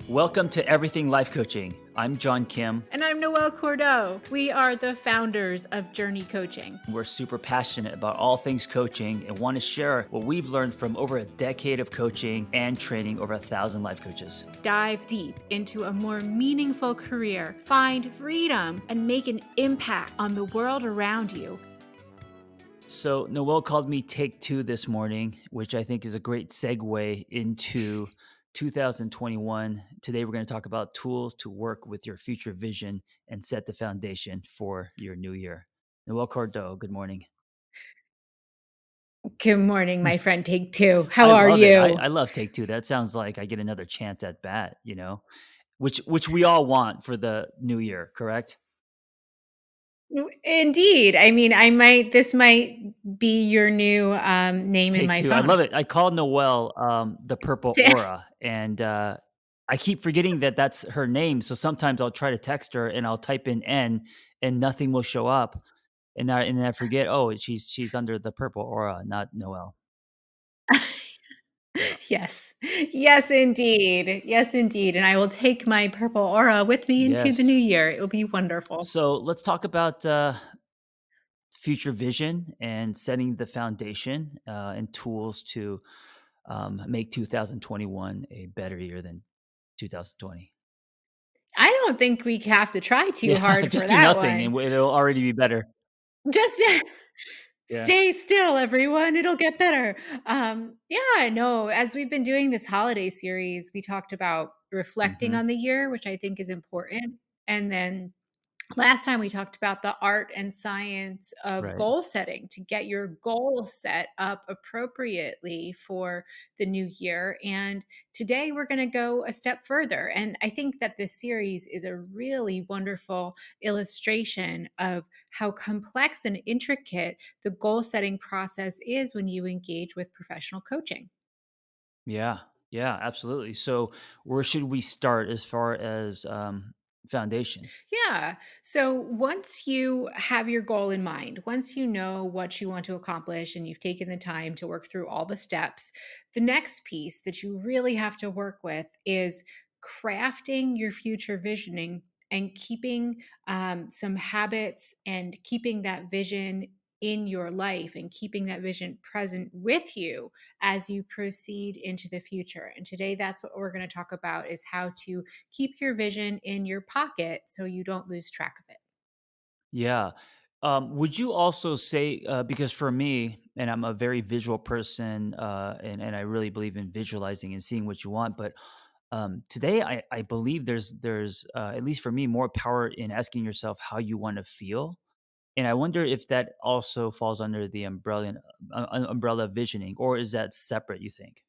Welcome to Everything Life Coaching. I'm John Kim. And I'm Noelle Cordeaux. We are the founders of JRNI Coaching. We're super passionate about all things coaching and want to share what we've learned from over a decade of coaching and training over 1,000 life coaches. Dive deep into a more meaningful career, find freedom, and make an impact on the world around you. So, Noelle called me Take Two this morning, which I think is a great segue into 2021. Today, we're going to talk about tools to work with your future vision and set the foundation for your new year. Noelle Cordeaux, good morning. Good morning, my friend Take Two. How I are love it. you? I love Take Two. That sounds like I get another chance at bat, which we all want for the new year, correct? Indeed. This might be your new name in Take my Two. I phone. love it. I call Noelle the Purple Aura, and I keep forgetting that that's her name. So sometimes I'll try to text her and I'll type in N, and nothing will show up, and then I forget. Oh, she's under the Purple Aura, not Noelle. Yeah. Yes. Yes, indeed. Yes, indeed. And I will take my purple aura with me into the Yes. new year. It will be wonderful. So let's talk about future vision and setting the foundation and tools to make 2021 a better year than 2020. I don't think we have to try too Yeah, hard for just do that nothing one. and it'll already be better. Just Yeah. stay still, everyone. It'll get better. Yeah, no, as we've been doing this holiday series, we talked about reflecting Mhm. on the year, which I think is important. And then last time we talked about the art and science of Right. goal setting to get your goal set up appropriately for the new year. And today we're going to go a step further. And I think that this series is a really wonderful illustration of how complex and intricate the goal setting process is when you engage with professional coaching. Yeah. Yeah, absolutely. So, where should we start as far as, foundation? Yeah. So once you have your goal in mind, once you know what you want to accomplish and you've taken the time to work through all the steps, the next piece that you really have to work with is crafting your future visioning and keeping some habits and keeping that vision in your life and keeping that vision present with you as you proceed into the future. And today that's what we're going to talk about is how to keep your vision in your pocket so you don't lose track of it. Yeah. Would you also say, because for me, and I'm a very visual person, and I really believe in visualizing and seeing what you want, but today I believe there's at least for me more power in asking yourself how you want to feel. And I wonder if that also falls under the umbrella visioning, or is that separate, you think?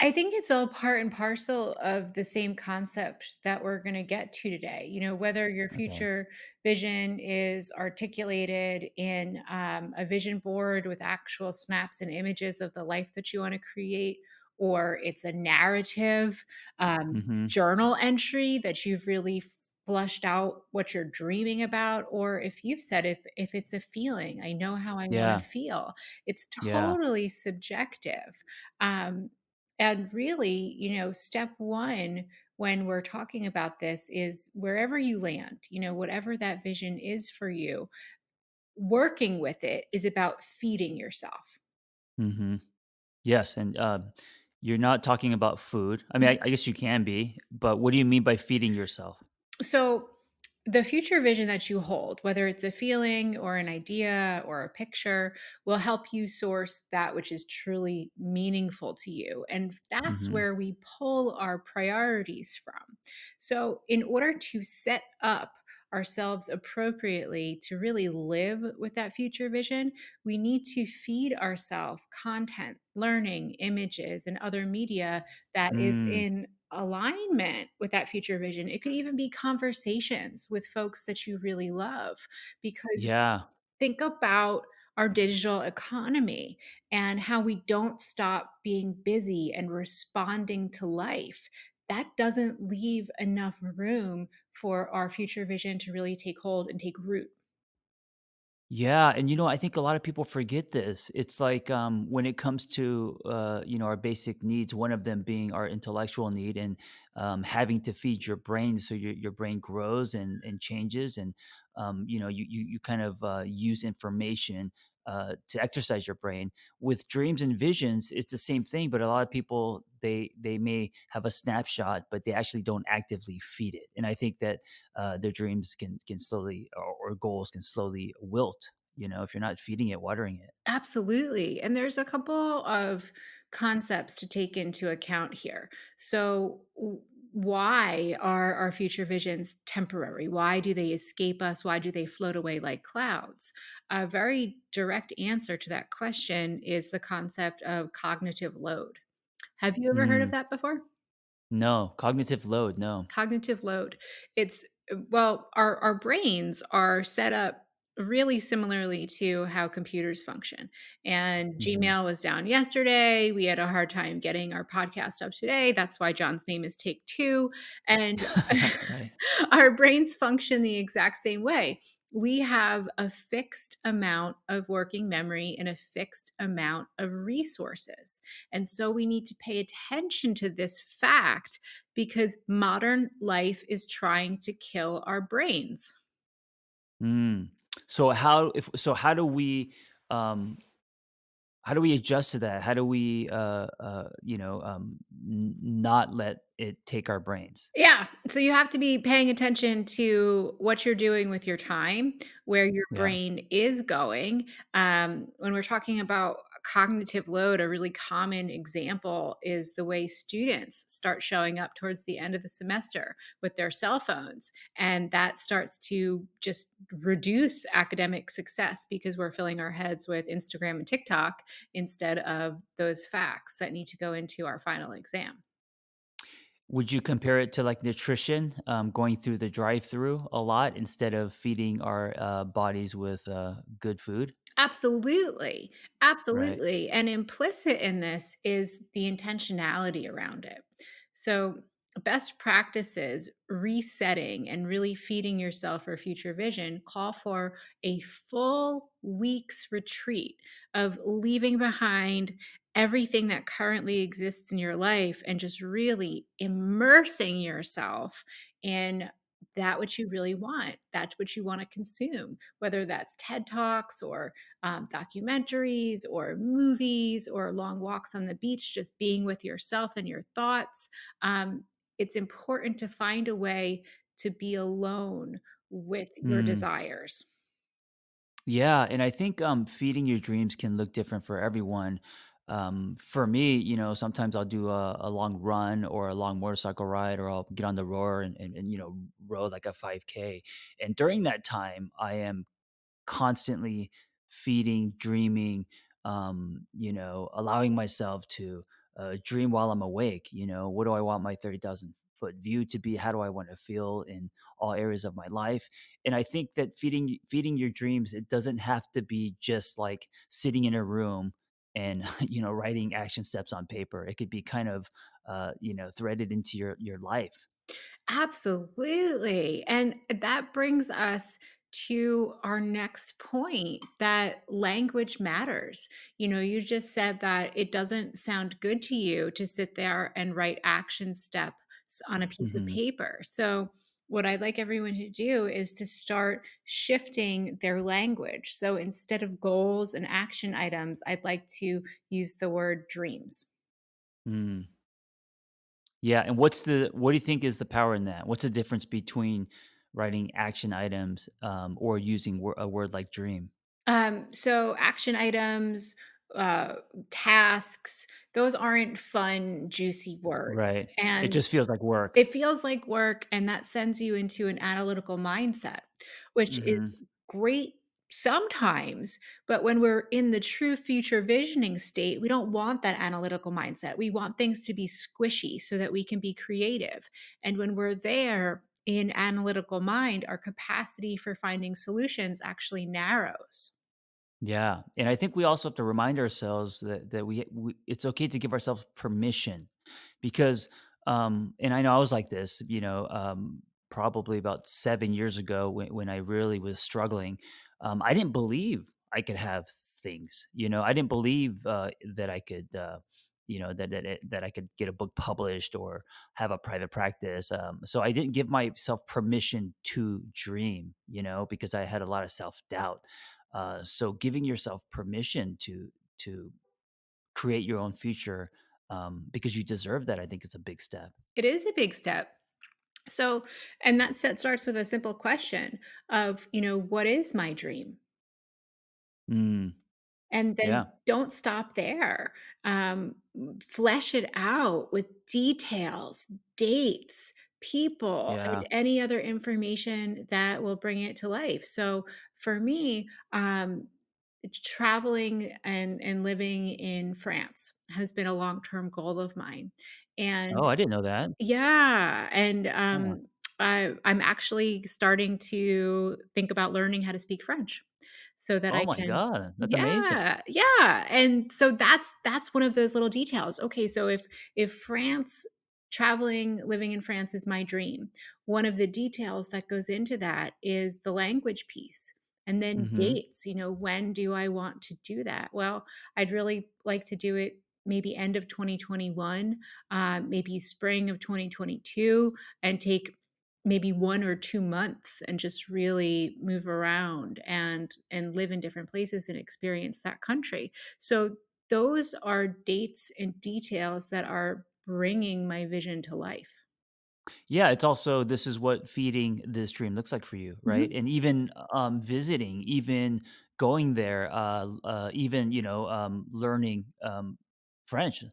I think it's all part and parcel of the same concept that we're going to get to today. You know, whether your Okay. future vision is articulated in a vision board with actual snaps and images of the life that you want to create, or it's a narrative Mhm. journal entry that you've really flushed out what you're dreaming about, or if you've said if it's a feeling, I know how I want to Yeah. feel. It's Yeah. totally subjective. Um, and really, step one when we're talking about this is wherever you land, whatever that vision is for you, working with it is about feeding yourself. Mhm. Yes, and, you're not talking about food. I mean, I guess you can be, but what do you mean by feeding yourself? So, the future vision that you hold, whether it's a feeling or an idea or a picture, will help you source that which is truly meaningful to you. And that's Mhm. where we pull our priorities from. So, in order to set up ourselves appropriately to really live with that future vision, we need to feed ourselves content, learning, images, and other media that is Mm. in alignment with that future vision. It could even be conversations with folks that you really love, because Yeah. think about our digital economy and how we don't stop being busy and responding to life. That doesn't leave enough room for our future vision to really take hold and take root. Yeah, and I think a lot of people forget this. It's like when it comes to our basic needs, one of them being our intellectual need, and having to feed your brain so your brain grows and changes, and you kind of use information to exercise your brain. With dreams and visions, it's the same thing, but a lot of people they may have a snapshot, but they actually don't actively feed it. And I think that their dreams can slowly, or goals can slowly wilt, if you're not feeding it, watering it. Absolutely. And there's a couple of concepts to take into account here. So, why are our future visions temporary? Why do they escape us? Why do they float away like clouds? A very direct answer to that question is the concept of cognitive load. Have you ever heard of Mm. that before? No, cognitive load, no. Cognitive load. It's well, our brains are set up really similarly to how computers function. And Mhm. Gmail was down yesterday. We had a hard time getting our podcast up today. That's why John's name is Take Two. And Right. our brains function the exact same way. We have a fixed amount of working memory and a fixed amount of resources. And so we need to pay attention to this fact because modern life is trying to kill our brains. Mm. So um how do we adjust to that? How do we not let it take our brains? Yeah. So you have to be paying attention to what you're doing with your time, where your Yeah. brain is going. When we're talking about cognitive load, a really common example is the way students start showing up towards the end of the semester with their cell phones. And that starts to just reduce academic success because we're filling our heads with Instagram and TikTok instead of those facts that need to go into our final exam. Would you compare it to, like, nutrition, going through the drive-through a lot instead of feeding our bodies with good food? Absolutely. Right. Absolutely. And implicit in this is the intentionality around it. So, best practices, resetting and really feeding yourself for future vision call for a full week's retreat of leaving behind everything that currently exists in your life and just really immersing yourself in that which you really want, that's what you want to consume, whether that's TED Talks or documentaries or movies or long walks on the beach, just being with yourself and your thoughts. It's important to find a way to be alone with your Mm. desires. Yeah, and I think feeding your dreams can look different for everyone. For me, sometimes I'll do a long run or a long motorcycle ride, or I'll get on the rower and row like a 5K. And during that time, I am constantly feeding, dreaming, allowing myself to dream while I'm awake. What do I want my 30,000-foot view to be? How do I want to feel in all areas of my life? And I think that feeding your dreams, it doesn't have to be just like sitting in a room and writing action steps on paper. It could be kind of threaded into your life. Absolutely. And that brings us to our next point that language matters. You just said that it doesn't sound good to you to sit there and write action steps on a piece of Hmm. paper. So, what I'd like everyone to do is to start shifting their language. So, instead of goals and action items, I'd like to use the word dreams. Yeah, and what do you think is the power in that? What's the difference between writing action items, or using a word like dream? So action items, uh, tasks, those aren't fun, juicy words. Right. It And just feels like work. it feels like work, and that sends you into an analytical mindset, which is Mhm. great sometimes. But when we're in the true future visioning state, we don't want that analytical mindset. We want things to be squishy so that we can be creative. And when we're there in analytical mind, our capacity for finding solutions actually narrows. Yeah, and I think we also have to remind ourselves that we it's okay to give ourselves permission, because and I know I was like this, probably about 7 years ago when I really was struggling. I didn't believe I could have things, I didn't believe, that I could, that I could get a book published or have a private practice, so I didn't give myself permission to dream, because I had a lot of self-doubt. So giving yourself permission to create your own future, because you deserve that, I think is a big step. It is a big step. So, and that set starts with a simple question of, what is my dream? Mm, And then yeah. don't stop there. Flesh it out with details, dates, people, and Yeah. any other information that will bring it to life. So for me, traveling and living in France has been a long-term goal of mine. Oh, And I didn't know that. yeah, and, Huh. I'm actually starting to think about learning how to speak French so that Oh I my can. god, that's amazing. Yeah, yeah, and so that's one of those little details. Okay, so if France living in France is my dream, one of the details that goes into that is the language piece, and then Mhm. dates, when do I want to do that? Well, I'd really like to do it maybe end of 2021, maybe spring of 2022, and take maybe 1 or 2 months and just really move around and live in different places and experience that country. So those are dates and details that are bringing my vision to life. Yeah, it's also this is what feeding this dream looks like for you, right? Mhm. And even, visiting, even going there, even, learning, French,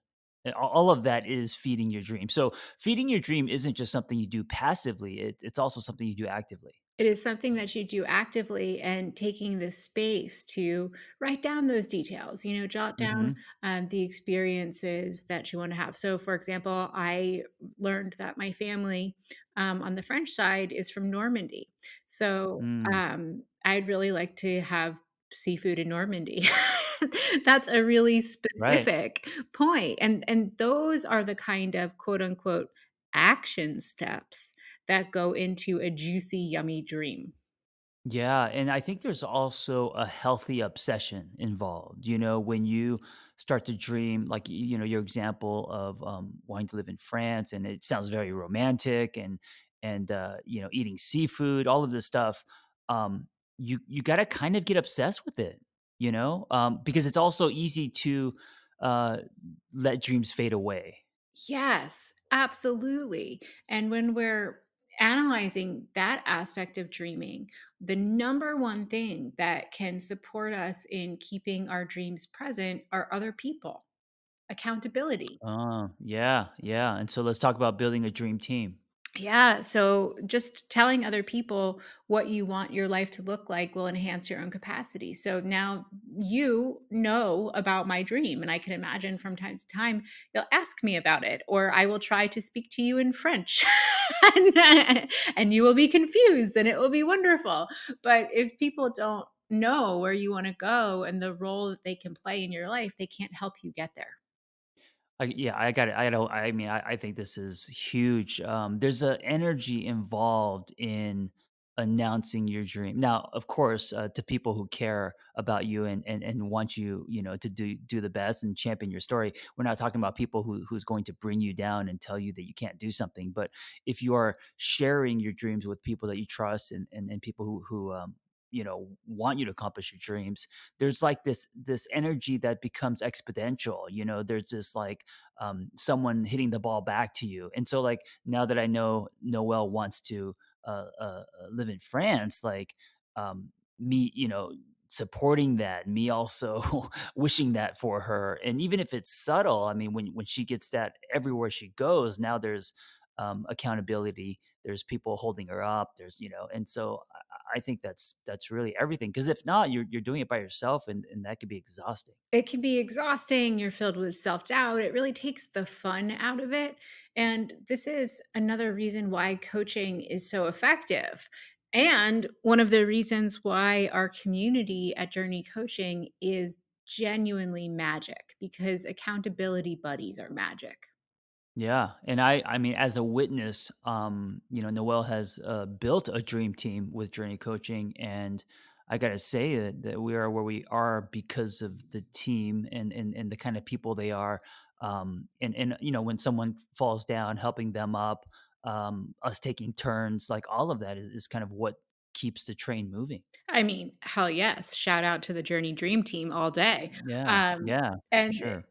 all of that is feeding your dream. So, feeding your dream isn't just something you do passively, it's also something you do actively. It is something that you do actively and taking the space to write down those details, jot down Mhm. the experiences that you want to have. So, for example, I learned that my family on the French side is from Normandy. So, Mm, I'd really like to have seafood in Normandy. That's a really right. specific point. And those are the kind of quote unquote action steps that go into a juicy, yummy dream. Yeah, and I think there's also a healthy obsession involved. When you start to dream, like your example of wanting to live in France, and it sounds very romantic, and eating seafood, all of this stuff. Um, you got to kind of get obsessed with it, because it's also easy to uh, let dreams fade away. Yes, absolutely. And when we're analyzing that aspect of dreaming, the number one thing that can support us in keeping our dreams present are other people, accountability. Yeah, yeah. And so let's talk about building a dream team. Yeah, so just telling other people what you want your life to look like will enhance your own capacity. So now you know about my dream, and I can imagine from time to time you'll ask me about it, or I will try to speak to you in French, and you will be confused, and it will be wonderful. But if people don't know where you want to go and the role that they can play in your life, they can't help you get there. Yeah, I got it. I don't. I mean, I think this is huge. There's a energy involved in announcing your dream. Now, of course, to people who care about you and want you, to do the best and champion your story. We're not talking about people who's going to bring you down and tell you that you can't do something. But if you are sharing your dreams with people that you trust and people who want you to accomplish your dreams, there's like this energy that becomes exponential. There's this like someone hitting the ball back to you. And so, like, now that I know Noelle wants to live in France, like, me, supporting that, me also wishing that for her. And even if it's subtle, I mean, when she gets that everywhere she goes, now there's accountability. There's people holding her up. And so I think that's really everything. Because if not, you're doing it by yourself, and that could be exhausting. It can be exhausting, you're filled with self-doubt, it really takes the fun out of it, and this is another reason why coaching is so effective, and one of the reasons why our community at JRNI Coaching is genuinely magic, because accountability buddies are magic. Yeah, and I mean, as a witness, Noelle has built a dream team with Journey Coaching, and I gotta say that we are where we are because of the team and the kind of people they are. And when someone falls down, helping them up, us taking turns, like all of that is kind of what keeps the train moving. I mean, hell yes. Shout out to the Journey Dream Team all day. Yeah, Um, yeah, for and sure.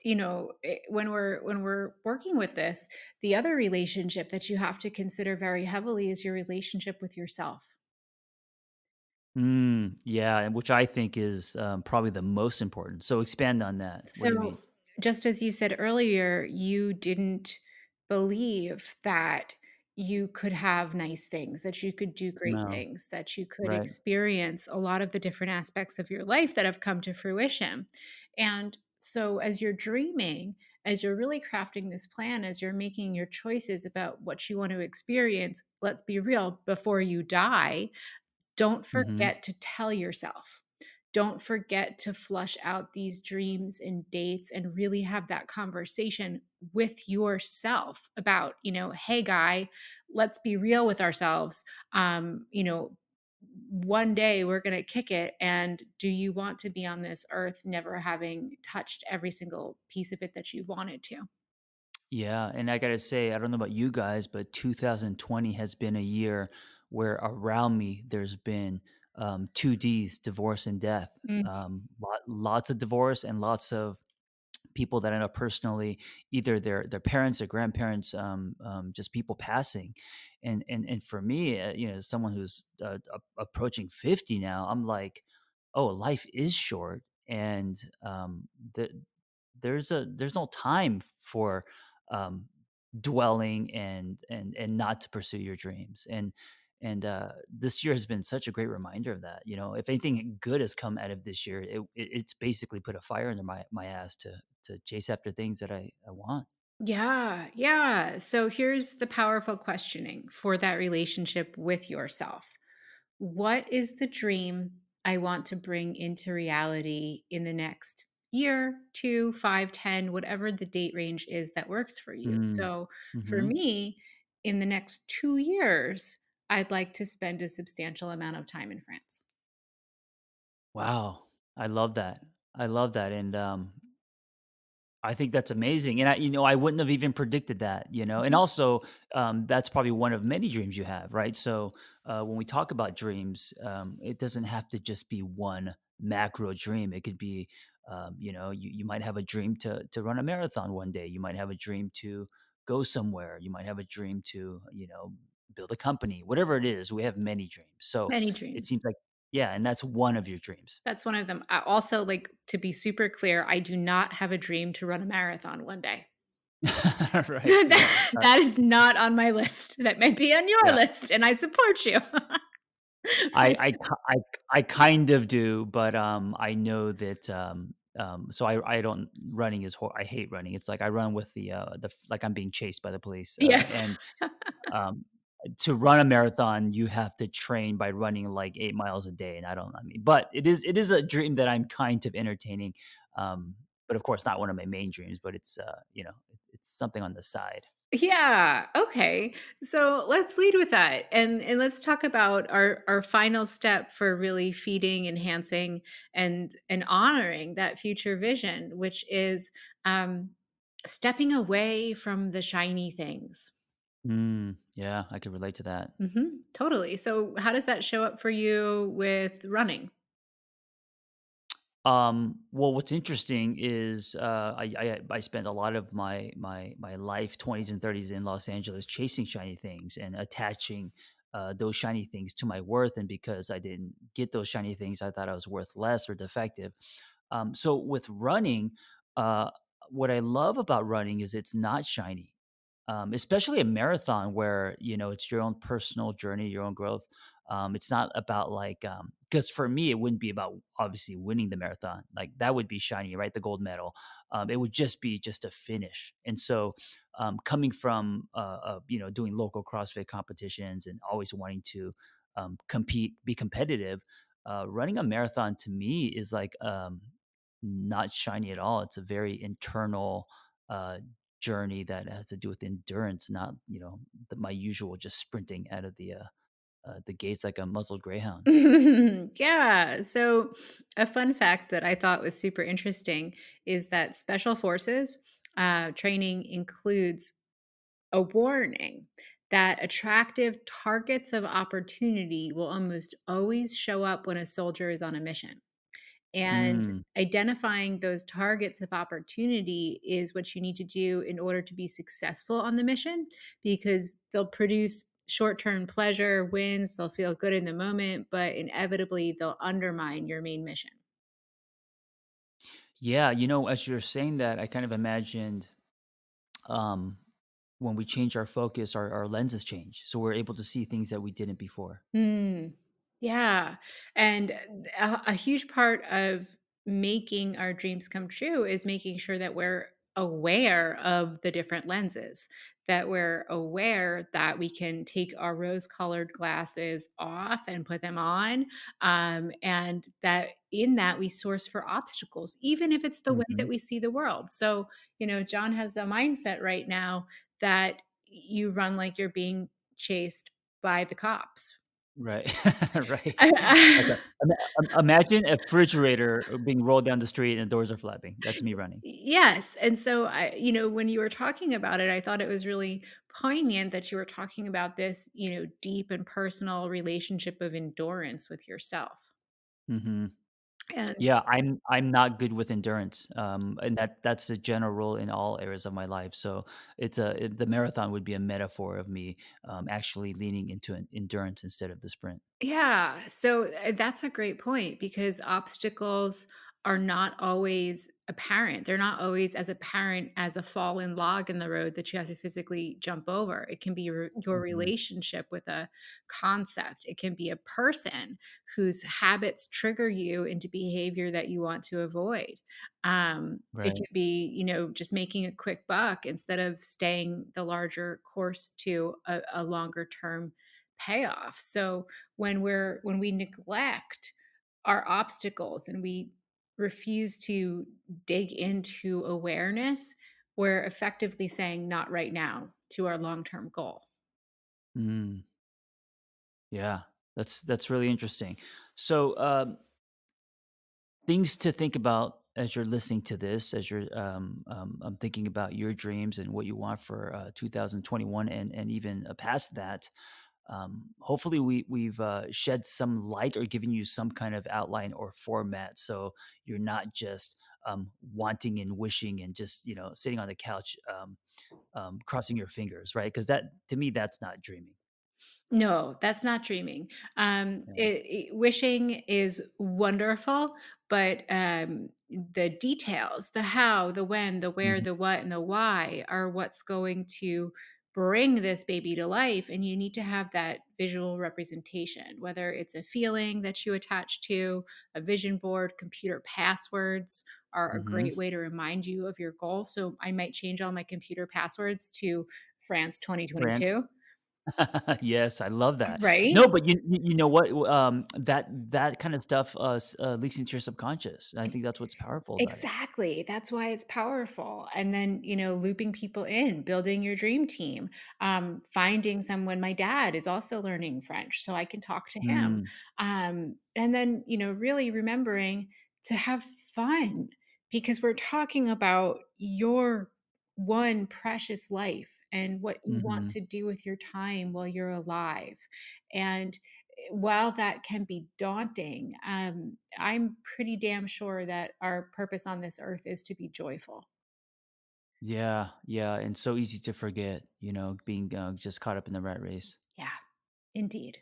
when we're working with this, the other relationship that you have to consider very heavily is your relationship with yourself. Yeah, and which I think is probably the most important. So expand on that. What do you mean? So, just as you said earlier, you didn't believe that you could have nice things, that you could do great No, things, that you could right. experience a lot of the different aspects of your life that have come to fruition. And so, as you're dreaming, as you're really crafting this plan, as you're making your choices about what you want to experience, let's be real, before you die, don't Hmm. forget to tell yourself. Don't forget to flush out these dreams and dates and really have that conversation with yourself about, hey, guy, let's be real with ourselves. One day we're going to kick it. And do you want to be on this earth never having touched every single piece of it that you wanted to? Yeah, and I gotta say, I don't know about you guys, but 2020 has been a year where around me there's been two D's, divorce and death. Mm, Lots of divorce and lots of people that I know personally, either their parents or grandparents, just people passing, and for me, someone who's approaching 50 now, I'm like, oh, life is short, and the, there's no time for um, dwelling and not to pursue your dreams and this year has been such a great reminder of that. If anything good has come out of this year, it's basically put a fire under my ass to chase after things that I want. yeah, yeah. So here's the powerful questioning for that relationship with yourself. What is the dream I want to bring into reality in the next year, 2, 5, 10, whatever the date range is that works for you? Mm. So for Hmm. me, in the next 2 years, I'd like to spend a substantial amount of time in France. Wow, I love that. I love that, and I think that's amazing, and I wouldn't have even predicted that, and Mhm. also, that's probably one of many dreams you have, right? So, when we talk about dreams, it doesn't have to just be one macro dream. It could be, you might have a dream to run a marathon one day. You might have a dream to go somewhere. You might have a dream to, build a company. Whatever it is, we have many dreams. So Many it dreams. seems like, yeah, and that's one of your dreams. That's one of them. I also, like, to be super clear, I do not have a dream to run a marathon one day. Right? Yeah. That is not on my list. That may be on your Yeah. list, and I support you. I kind of do, but, I know that, so I don't running is I hate running. It's like I run with like I'm being chased by the police, Yes. and, um, to run a marathon, you have to train by running, like, 8 miles a day, and I mean, but it is a dream that I'm kind of entertaining, but of course, not one of my main dreams, but it's something on the side. Yeah, okay. So, let's lead with that, and let's talk about our final step for really feeding, enhancing, and honoring that future vision, which is, um, stepping away from the shiny things. Yeah, I could relate to that. Mhm, totally. So, how does that show up for you with running? Well, what's interesting is I spent a lot of my life, 20s and 30s in Los Angeles, chasing shiny things and attaching those shiny things to my worth. And because I didn't get those shiny things, I thought I was worth less or defective. So with running, uh, what I love about running is it's not shiny, especially a marathon where it's your own personal journey, your own growth. It's not about like because for me it wouldn't be about obviously winning the marathon, like that would be shiny, right? The gold medal. It would just be just a finish. And so coming from doing local CrossFit competitions and always wanting to compete, be competitive, running a marathon to me is like not shiny at all. It's a very internal uh, journey that has to do with endurance, not my usual just sprinting out of the the gates like a muzzled greyhound. Yeah. So, a fun fact that I thought was super interesting is that special forces training includes a warning that attractive targets of opportunity will almost always show up when a soldier is on a mission. And Mm. identifying those targets of opportunity is what you need to do in order to be successful on the mission because they'll produce short term pleasure, wins, they'll feel good in the moment, but inevitably they'll undermine your main mission. Yeah, as you're saying that, I kind of imagined um, when we change our focus, our lenses change, so we're able to see things that we didn't before. Mm, yeah. And a huge part of making our dreams come true is making sure that we're aware of the different lenses, that we're aware that we can take our rose colored glasses off and put them on. And that in that we source for obstacles, even if it's the way that Hmm. we see the world. So, John has a mindset right now that you run like you're being chased by the cops. Right, right. Like I imagine a refrigerator being rolled down the street and the doors are flapping. That's me running. Yes, and so when you were talking about it, I thought it was really poignant that you were talking about this, deep and personal relationship of endurance with yourself. Hmm. And Yeah, I'm not good with endurance, and that's a general rule in all areas of my life. So the marathon would be a metaphor of me actually leaning into an endurance instead of the sprint. yeah, so that's a great point because obstacles are not always apparent. They're not always as apparent as a fallen log in the road that you have to physically jump over. It can be your Hmm. relationship with a concept. It can be a person whose habits trigger you into behavior that you want to avoid. It Right. can be, just making a quick buck instead of staying the larger course to a longer term payoff. So when we neglect our obstacles and we refuse to dig into awareness, we're effectively saying not right now to our long-term goal. Mm, yeah, that's really interesting. So things to think about as you're listening to this, as you're thinking about your dreams and what you want for 2021 and even past that. Hopefully, we've shed some light or given you some kind of outline or format, so you're not just wanting and wishing and just sitting on the couch, crossing your fingers, right? Because that to me, that's not dreaming. No, that's not dreaming. Yeah. Wishing is wonderful, but the details, the how, the when, the where, Mhm. the what, and the why are what's going to bring this baby to life. And you need to have that visual representation, whether it's a feeling that you attach to a vision board, computer passwords are a Mhm. great way to remind you of your goal. So I might change all my computer passwords to France France. 2022. Yes, I love that. Right? No, but you know what? That kind of stuff leaks into your subconscious. And I think that's what's powerful about it. Exactly. That's why it's powerful. And then, looping people in, building your dream team, finding someone. My dad is also learning French, so I can talk to him. Mm, And then, really remembering to have fun because we're talking about your one precious life and what you want mhm. to do with your time while you're alive. And while that can be daunting, I'm pretty damn sure that our purpose on this earth is to be joyful. Yeah, yeah, and so easy to forget, being just caught up in the rat race. Yeah, indeed.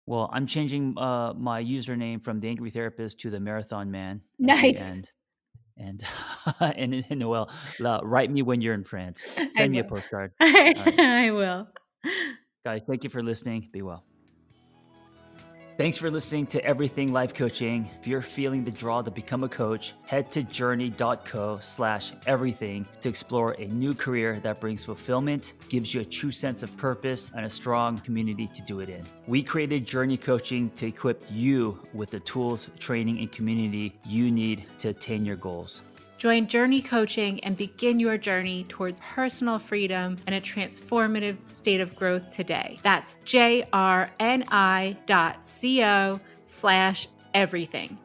Well, I'm changing my username from the Angry Therapist to the Marathon Man at the Nice. end. And and Noel, write me when you're in France. I Send me a will. postcard. All right, I will. guys, thank you for listening. Be well. Thanks for listening to Everything Life Coaching. If you're feeling the draw to become a coach, head to journey.co/everything to explore a new career that brings fulfillment, gives you a true sense of purpose, and a strong community to do it in. We created Journey Coaching to equip you with the tools, training, and community you need to attain your goals. Join JRNI Coaching and begin your journey towards personal freedom and a transformative state of growth today. That's JRNI.co/everything.